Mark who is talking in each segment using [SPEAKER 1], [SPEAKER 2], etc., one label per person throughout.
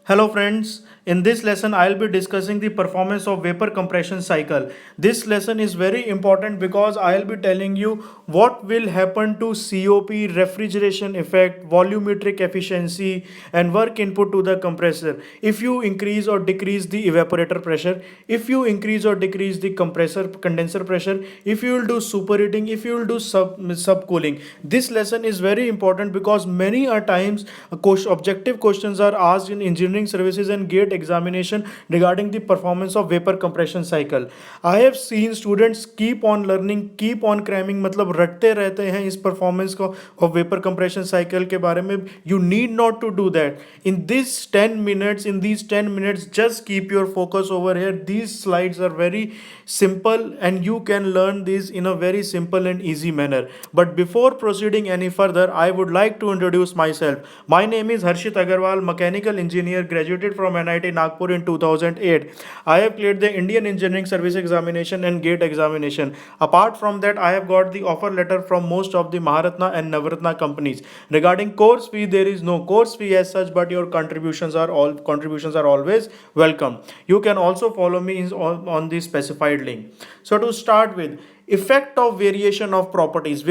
[SPEAKER 1] Hello friends, in this lesson I'll be discussing the performance of vapor compression cycle. This lesson is very important because I'll be telling you what will happen to COP, refrigeration effect, volumetric efficiency and work input to the compressor. If you increase or decrease the evaporator pressure, if you increase or decrease the compressor condenser pressure, if you will do superheating, if you will do subcooling. This lesson is very important because many a times objective questions are asked in engineering services and gate examination regarding the performance of vapor compression cycle. I have seen students keep on learning, keep on cramming, मतलब रटते रहते हैं इस performance को of vapor compression cycle के बारे में. You need not to do that. In these 10 minutes, just keep your focus over here. These slides are very simple and you can learn these in a very simple and easy manner. But before proceeding any further, I would like to introduce myself. My name is Harshit Agarwal, mechanical engineer, graduated from NIT Nagpur in 2008. I have cleared the Indian Engineering Service Examination and GATE examination. Apart from that, I have got the offer letter from most of the Maharatna and Navratna companies. Regarding course fee, there is no course fee as such, but your contributions are always welcome. You can also follow me on the specified link. So to start with, effect of variation of properties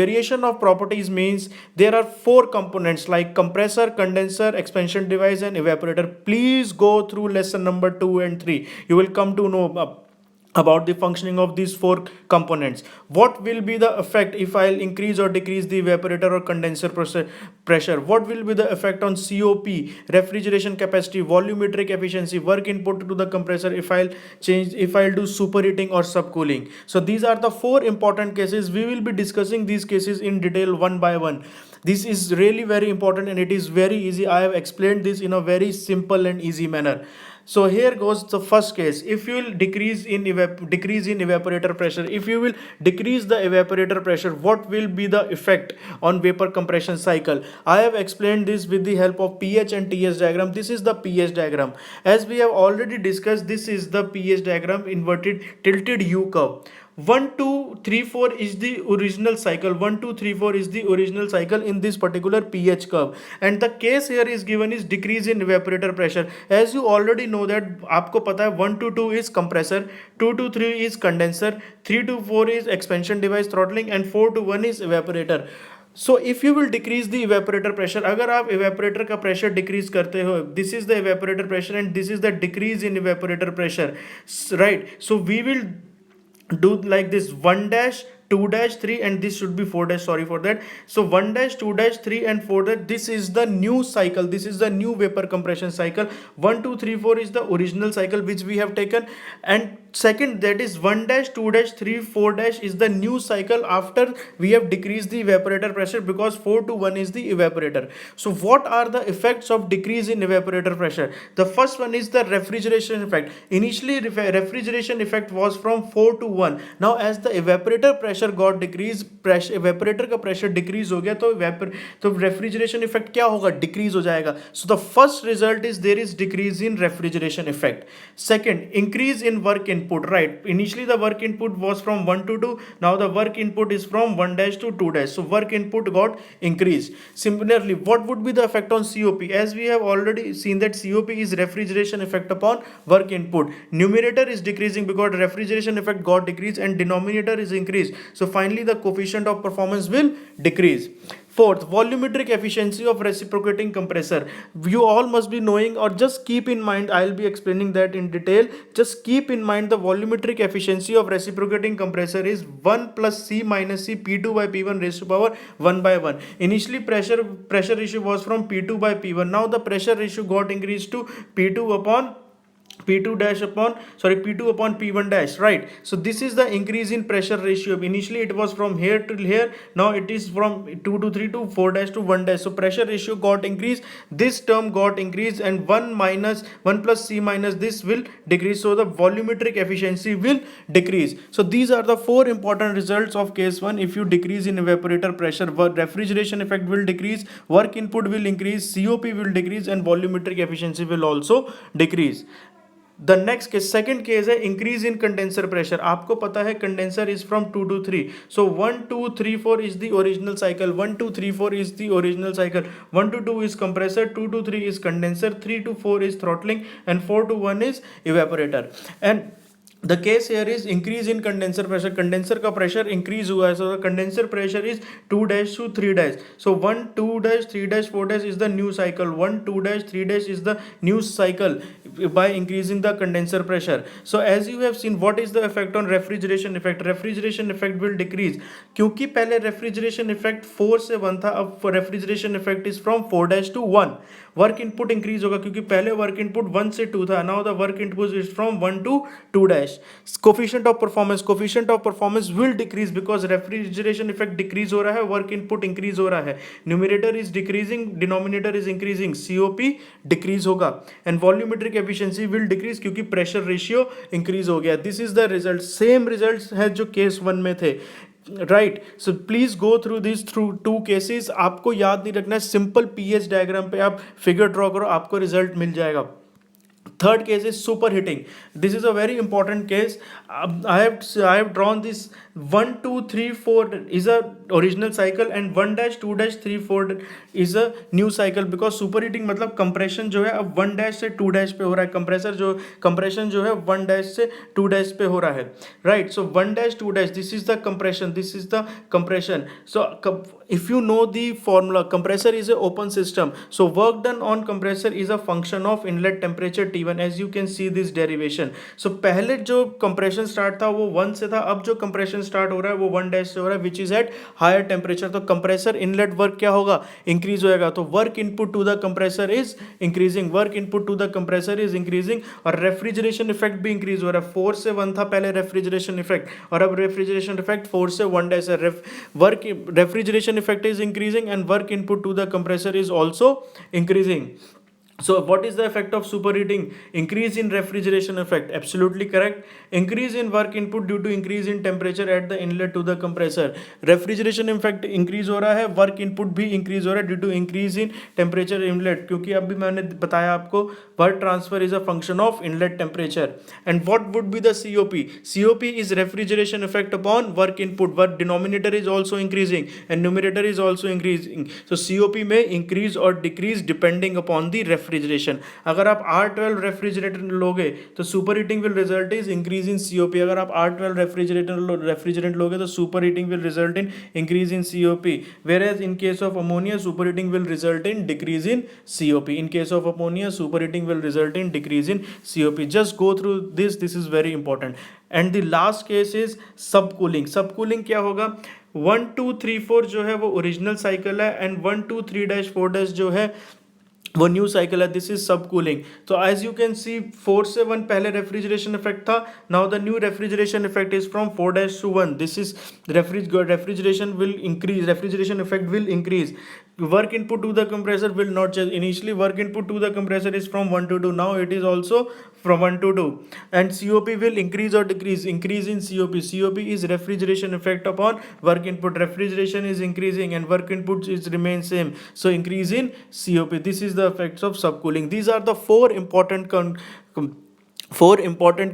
[SPEAKER 1] means there are four components like compressor, condenser, expansion device and evaporator. Please go through lesson number 2 and 3. You will come to know about the functioning of these four components. What will be the effect if I'll increase or decrease the evaporator or condenser pressure? What will be the effect on COP, refrigeration capacity, volumetric efficiency, work input to the compressor if I'll do superheating or subcooling? So these are the four important cases. We will be discussing these cases in detail one by one. This is really very important and it is very easy. I have explained this in a very simple and easy manner. So here goes the first case. If you will decrease in evaporator pressure, if you will decrease the evaporator pressure, what will be the effect on vapor compression cycle? I have explained this with the help of pH and TS diagram. This is the pH diagram. As we have already discussed, this is the pH diagram, inverted tilted U curve. 1 2 3 4 is the original cycle. 1 2 3 4 is the original cycle in this particular pH curve, and the case here is given is decrease in evaporator pressure. As you already know that आपको पता है 1 to 2 is compressor, 2 to 3 is condenser, 3 to 4 is expansion device throttling and 4 to 1 is evaporator. So if you will decrease the evaporator pressure, अगर आप evaporator का pressure decrease करते हो, this is the evaporator pressure and this is the decrease in evaporator pressure, right? So we will do like this: 1 dash 2 dash 3 and this should be 4 dash, sorry for that. So 1 dash 2 dash 3 and 4 dash, this is the new cycle, this is the new vapor compression cycle. 1 2 3 4 is the original cycle which we have taken, and second, that is 1 dash 2 dash 3 4 dash is the new cycle after we have decreased the evaporator pressure, because 4 to 1 is the evaporator. So what are the effects of decrease in evaporator pressure? The first one is the refrigeration effect. Initially refrigeration effect was from 4 to 1. Now as the evaporator pressure got decreased, evaporator का pressure decrease हो गया, तो refrigeration effect क्या होगा? Decrease हो जाएगा. So the first result is there is decrease in refrigeration effect. Second, increase in work input, right? Initially the work input was from 1 to 2. Now the work input is from 1 dash to 2 dash. So work input got increased. Similarly, what would be the effect on COP? As we have already seen that COP is refrigeration effect upon work input. Numerator is decreasing because refrigeration effect got decreased and denominator is increased. So finally the coefficient of performance will decrease. Fourth, volumetric efficiency of reciprocating compressor. You all must be knowing, or just keep in mind, I'll be explaining that in detail. Just keep in mind the volumetric efficiency of reciprocating compressor is 1 plus C minus C P2 by P1 raised to power 1 by 1. Initially pressure ratio was from P2 by P1. Now the pressure ratio got increased to P2 upon P2 upon P1 dash, right? So this is the increase in pressure ratio. Initially it was from here to here, now it is from 2 to 3 to 4 dash to 1 dash. So pressure ratio got increased, this term got increased, and 1 plus C minus this will decrease, so the volumetric efficiency will decrease. So these are the four important results of case 1. If you decrease in evaporator pressure, refrigeration effect will decrease, work input will increase, COP will decrease, and volumetric efficiency will also decrease. The next case, second case है increase in condenser pressure. आपको पता है condenser is from 2 to 3, so 1 2 3 4 is the original cycle, 1 2 3 4 is the original cycle, 1 to 2 is compressor, 2 to 3 is condenser, 3 to 4 is throttling, and 4 to 1 is evaporator. And the case here is increase in condenser pressure, condenser का pressure increase हुआ है, so the condenser pressure is 2 dash to 3 dash, so 1 2 dash 3 dash 4 dash is the new cycle, 1 2 dash 3 dash is the new cycle by increasing the condenser pressure. So as you have seen, what is the effect on refrigeration effect? Refrigeration effect will decrease, क्योंकि पहले refrigeration effect 4 से 1 था, अब refrigeration effect is from 4 dash to 1. Work input increase होगा क्योंकि पहले work input 1 से 2 था, now the work input is from 1 to 2 dash. Coefficient of performance will decrease because refrigeration effect decrease हो रहा है, वर्क इनपुट इंक्रीज हो रहा है, numerator is decreasing, denominator is increasing, COP decrease होगा, and volumetric efficiency will decrease क्योंकि pressure ratio increase हो गया. This is the result, same result है जो केस 1 में थे, right. So please go through this through 2 cases. आपको याद नहीं रखना है, सिंपल पीएच डायग्राम पे आप फिगर ड्रॉ करो, आपको रिजल्ट मिल जाएगा. Third case is superheating. This is a very important case. I have drawn this 1 2 3 4 is a original cycle and 1 dash 2 dash 3 4 is a new cycle, because superheating मतलब compression जो है अब 1 dash से 2 dash पे हो रहा है, compression जो है 1 dash से 2 dash पे हो रहा है, right. So 1 dash 2 dash, this is the compression, this is the compression. So if you know the formula, compressor is a open system, so work done on compressor is a function of inlet temperature T1, as you can see this derivation. So पहले जो compression start था वो 1 से था, अब जो compression start हो रहा है वो 1 dash से हो रहा है, which is at higher temperature. तो compressor inlet work क्या होगा, increase होएगा, तो work input to the compressor is increasing, work input to the compressor is increasing, और refrigeration effect भी increase हो रहा है. 4 से 1 था पहले refrigeration effect, और अब refrigeration effect 4 से 1 dash है. Refrigeration effect is increasing and work input to the compressor is also increasing. So what is the effect of superheating? Increase in refrigeration effect, absolutely correct. Increase in work input due to increase in temperature at the inlet to the compressor. Refrigeration effect increase हो रहा है, work input भी increase हो रहा है due to increase in temperature inlet, क्योंकि अभी मैंने बताया आपको work transfer is a function of inlet temperature. And what would be the COP? COP is refrigeration effect upon work input. Work denominator is also increasing and numerator is also increasing. So COP may increase or decrease depending upon the refrigeration. अगर आप R12 refrigerator लोगे तो super heating will result is increase in COP. अगर आप R12 refrigerant लोगे तो super heating will result in increase in COP. Where as in case of ammonia super heating will result in decrease in COP. In case of ammonia super heating will result in decrease in COP. Just go through this is very important. And the last case is सब cooling. सब cooling क्या होगा, 1 2 3 4 जो है वो original cycle है and 1 2 3 dash 4 dash जो है वो न्यू साइकिल है. दिस इज सब कूलिंग. तो एज यू कैन सी 4 से 1 पहले रेफ्रिजरेशन इफेक्ट था, now the new refrigeration effect is from 4 dash to 1. This is refrigeration will increase, refrigeration effect will increase. Work input to the compressor will not change. Initially work input to the compressor is from 1 to 2, now it is also from 1 to 2. And COP will increase or decrease. Increase in COP. COP is refrigeration effect upon work input. Refrigeration is increasing and work input is remain same, so increase in COP. This is the effects of subcooling. These are the four important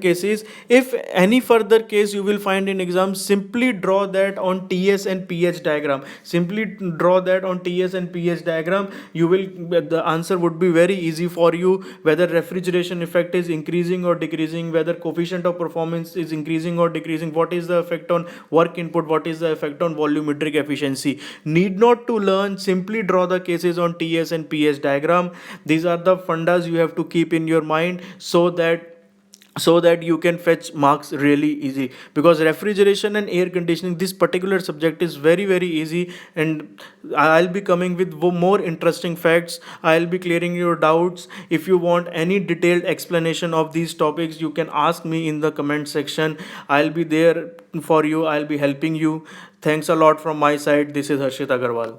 [SPEAKER 1] cases. If any further case you will find in exam, simply draw that on TS and pH diagram. Simply draw that on TS and pH diagram. The answer would be very easy for you, whether refrigeration effect is increasing or decreasing, whether coefficient of performance is increasing or decreasing, what is the effect on work input, what is the effect on volumetric efficiency. Need not to learn, simply draw the cases on TS and pH diagram. These are the fundas you have to keep in your mind so that you can fetch marks really easy, because refrigeration and air conditioning, this particular subject is very very easy, and I'll be coming with more interesting facts. I'll be clearing your doubts. If you want any detailed explanation of these topics, you can ask me in the comment section. I'll be there for you, I'll be helping you. Thanks a lot from my side. This is Harshit Agarwal.